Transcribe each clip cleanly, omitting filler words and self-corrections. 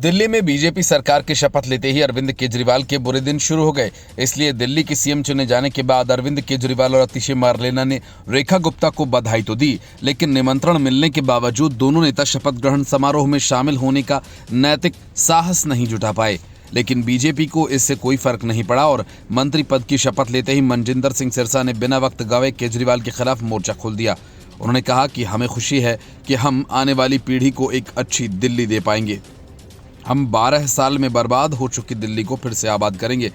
दिल्ली में बीजेपी सरकार की शपथ लेते ही अरविंद केजरीवाल के बुरे दिन शुरू हो गए। इसलिए दिल्ली के सीएम चुने जाने के बाद अरविंद केजरीवाल और अतिशी मार्लेना ने रेखा गुप्ता को बधाई तो दी, लेकिन निमंत्रण मिलने के बावजूद दोनों नेता शपथ ग्रहण समारोह में शामिल होने का नैतिक साहस नहीं जुटा पाए। लेकिन बीजेपी को इससे कोई फर्क नहीं पड़ा और मंत्री पद की शपथ लेते ही मनजिंदर सिंह सिरसा ने बिना वक्त गंवाए केजरीवाल के खिलाफ मोर्चा खोल दिया। उन्होंने कहा कि हमें खुशी है कि हम आने वाली पीढ़ी को एक अच्छी दिल्ली दे पाएंगे। हम 12 साल में बर्बाद हो चुकी दिल्ली को फिर से आबाद करेंगे।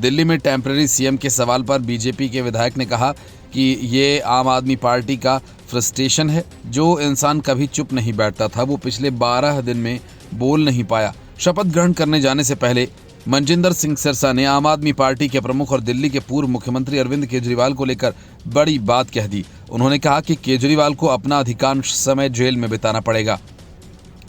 दिल्ली में टेम्पररी सीएम के सवाल पर बीजेपी के विधायक ने कहा कि ये आम आदमी पार्टी का फ्रस्ट्रेशन है। जो इंसान कभी चुप नहीं बैठता था वो पिछले 12 दिन में बोल नहीं पाया। शपथ ग्रहण करने जाने से पहले मनजिंदर सिंह सिरसा ने आम आदमी पार्टी के प्रमुख और दिल्ली के पूर्व मुख्यमंत्री अरविंद केजरीवाल को लेकर बड़ी बात कह दी। उन्होंने कहा कि केजरीवाल को अपना अधिकांश समय जेल में बिताना पड़ेगा।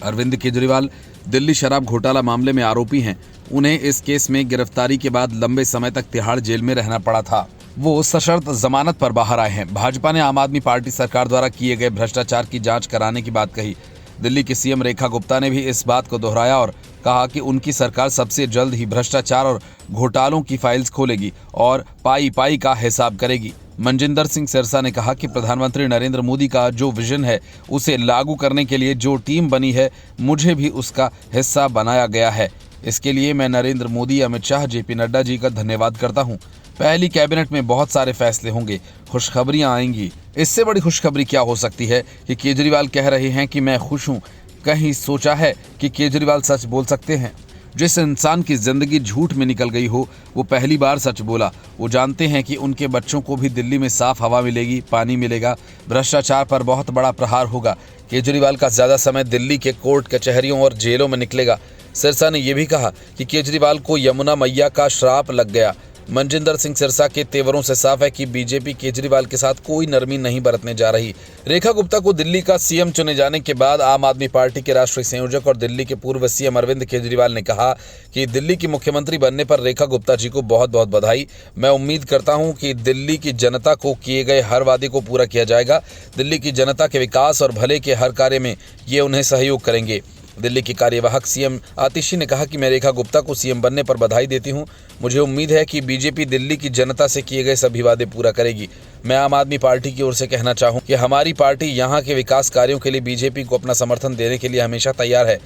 अरविंद केजरीवाल दिल्ली शराब घोटाला मामले में आरोपी हैं। उन्हें इस केस में गिरफ्तारी के बाद लंबे समय तक तिहाड़ जेल में रहना पड़ा था। वो सशर्त जमानत पर बाहर आए हैं। भाजपा ने आम आदमी पार्टी सरकार द्वारा किए गए भ्रष्टाचार की जांच कराने की बात कही। दिल्ली की सीएम रेखा गुप्ता ने भी इस बात को दोहराया और कहा कि उनकी सरकार सबसे जल्द ही भ्रष्टाचार और घोटालों की फाइल्स खोलेगी और पाई पाई का हिसाब करेगी। मनजिंदर सिंह सिरसा ने कहा कि प्रधानमंत्री नरेंद्र मोदी का जो विजन है उसे लागू करने के लिए जो टीम बनी है मुझे भी उसका हिस्सा बनाया गया है। इसके लिए मैं नरेंद्र मोदी, अमित शाह, जेपी नड्डा जी का धन्यवाद करता हूं। पहली कैबिनेट में बहुत सारे फैसले होंगे, खुशखबरियां आएंगी। इससे बड़ी खुशखबरी क्या हो सकती है कि केजरीवाल कह रहे हैं कि मैं खुश हूं। कहीं सोचा है कि केजरीवाल सच बोल सकते हैं? जिस इंसान की जिंदगी झूठ में निकल गई हो वो पहली बार सच बोला। वो जानते हैं कि उनके बच्चों को भी दिल्ली में साफ हवा मिलेगी, पानी मिलेगा, भ्रष्टाचार पर बहुत बड़ा प्रहार होगा। केजरीवाल का ज्यादा समय दिल्ली के कोर्ट कचहरियों और जेलों में निकलेगा। सिरसा ने यह भी कहा कि केजरीवाल को यमुना मैया का श्राप लग गया। मनजिंदर सिंह सिरसा के तेवरों से साफ है कि बीजेपी केजरीवाल के साथ कोई नरमी नहीं बरतने जा रही। रेखा गुप्ता को दिल्ली का सीएम चुने जाने के बाद आम आदमी पार्टी के राष्ट्रीय संयोजक और दिल्ली के पूर्व सीएम अरविंद केजरीवाल ने कहा कि दिल्ली की मुख्यमंत्री बनने पर रेखा गुप्ता जी को बहुत बहुत बधाई। मैं उम्मीद करता हूं कि दिल्ली की जनता को किए गए हर वादे को पूरा किया जाएगा। दिल्ली की जनता के विकास और भले के हर कार्य में ये उन्हें सहयोग करेंगे। दिल्ली की कार्यवाहक सीएम आतिशी ने कहा कि मैं रेखा गुप्ता को सीएम बनने पर बधाई देती हूं। मुझे उम्मीद है कि बीजेपी दिल्ली की जनता से किए गए सभी वादे पूरा करेगी। मैं आम आदमी पार्टी की ओर से कहना चाहूं कि हमारी पार्टी यहां के विकास कार्यों के लिए बीजेपी को अपना समर्थन देने के लिए हमेशा तैयार है।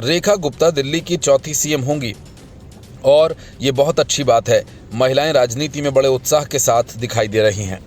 रेखा गुप्ता दिल्ली की चौथी सीएम होंगी और ये बहुत अच्छी बात है। महिलाएं राजनीति में बड़े उत्साह के साथ दिखाई दे रही हैं।